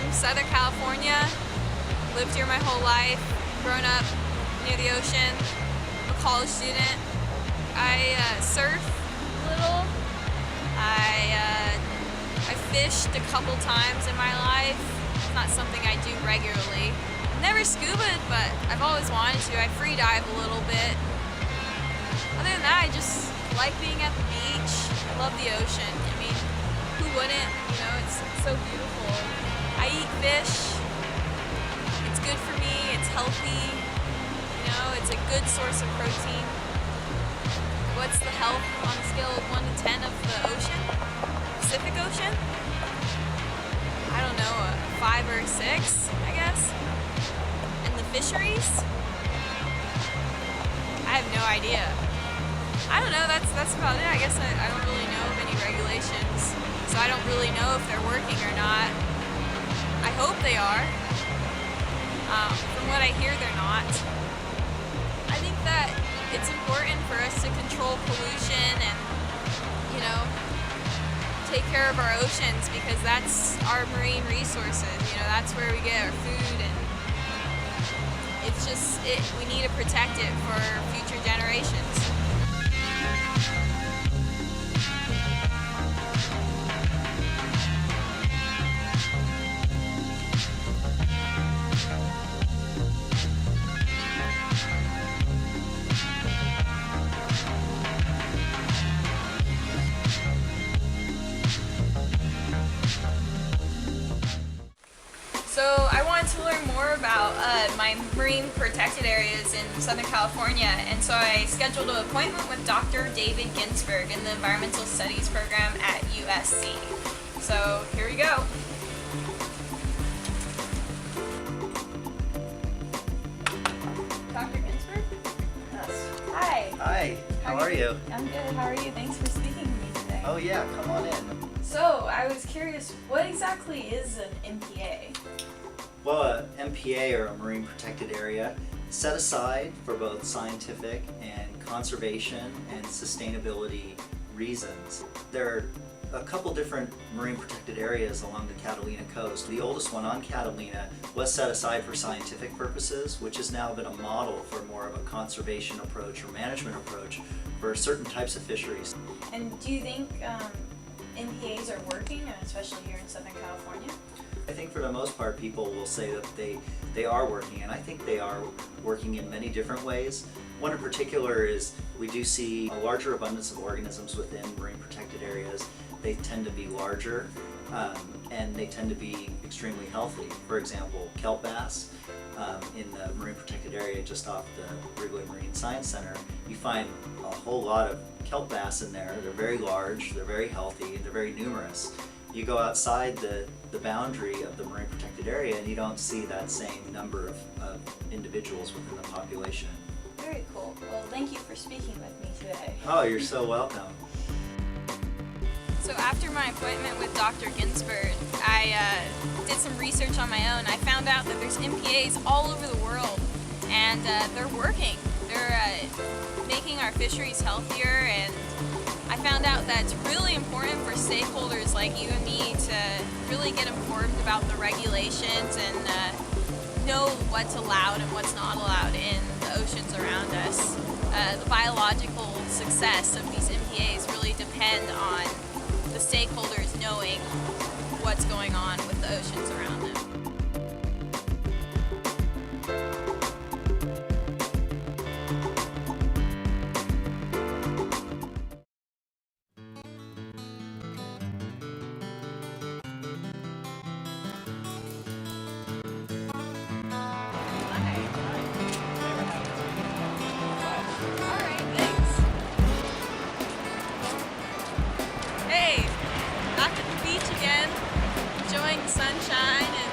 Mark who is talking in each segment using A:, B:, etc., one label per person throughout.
A: from Southern California, lived here my whole life, grown up near the ocean, I'm a college student. I surf a little. I fished a couple times in my life. It's not something I do regularly. Never scubaed, but I've always wanted to. I free dive a little bit. Other than that, I just like being at the beach. I love the ocean. I mean, who wouldn't? You know, it's so beautiful. I eat fish. It's good for me. It's healthy. You know, it's a good source of protein. What's the health on a scale of 1 to 10 of the ocean? Pacific Ocean? I don't know, a 5 or a 6, I guess. And the fisheries? I have no idea. I don't know, that's about it. I guess I don't really know of any regulations, so I don't really know if they're working or not. I hope they are. From what I hear, they're not. I think that it's important for us to control pollution and, you know, take care of our oceans, because that's our marine resources. You know, that's where we get our food, and it's just, we need to protect it for future generations. So I wanted to learn more about my marine protected areas in Southern California, and so I scheduled an appointment with Dr. David Ginsberg in the Environmental Studies program at USC. So here we go. Dr. Ginsberg? Yes. Hi.
B: Hi, how are you?
A: I'm good. How are you? Thanks for speaking to me today.
B: Oh yeah, come on in.
A: So I was curious, what exactly is an MPA?
B: Well, an MPA, or a marine protected area, set aside for both scientific and conservation and sustainability reasons. There are a couple different marine protected areas along the Catalina coast. The oldest one on Catalina was set aside for scientific purposes, which has now been a model for more of a conservation approach or management approach for certain types of fisheries.
A: And do you think MPAs are working, especially here in Southern California?
B: I think for the most part people will say that they are working, and I think they are working in many different ways. One in particular is we do see a larger abundance of organisms within marine protected areas. They tend to be larger and they tend to be extremely healthy. For example, kelp bass in the marine protected area just off the Wrigley Marine Science Center, you find a whole lot of kelp bass in there. They're very large, they're very healthy, they're very numerous. You go outside the boundary of the marine protected area and you don't see that same number of individuals within the population.
A: Very cool. Well, thank you for speaking with me today.
B: Oh, you're so welcome.
A: So after my appointment with Dr. Ginsberg, I did some research on my own. I found out that there's MPAs all over the world, and they're working. They're making our fisheries healthier, and I found out that it's really important for stakeholders like you and me to really get informed about the regulations and know what's allowed and what's not allowed in the oceans around us. The biological success of these MPAs really depend on the stakeholders knowing what's going on with the oceans around them. Enjoying the sunshine and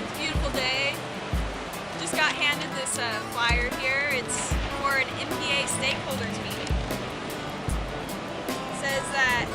A: it's a beautiful day. Just got handed this flyer here. It's for an MPA stakeholders meeting. It says that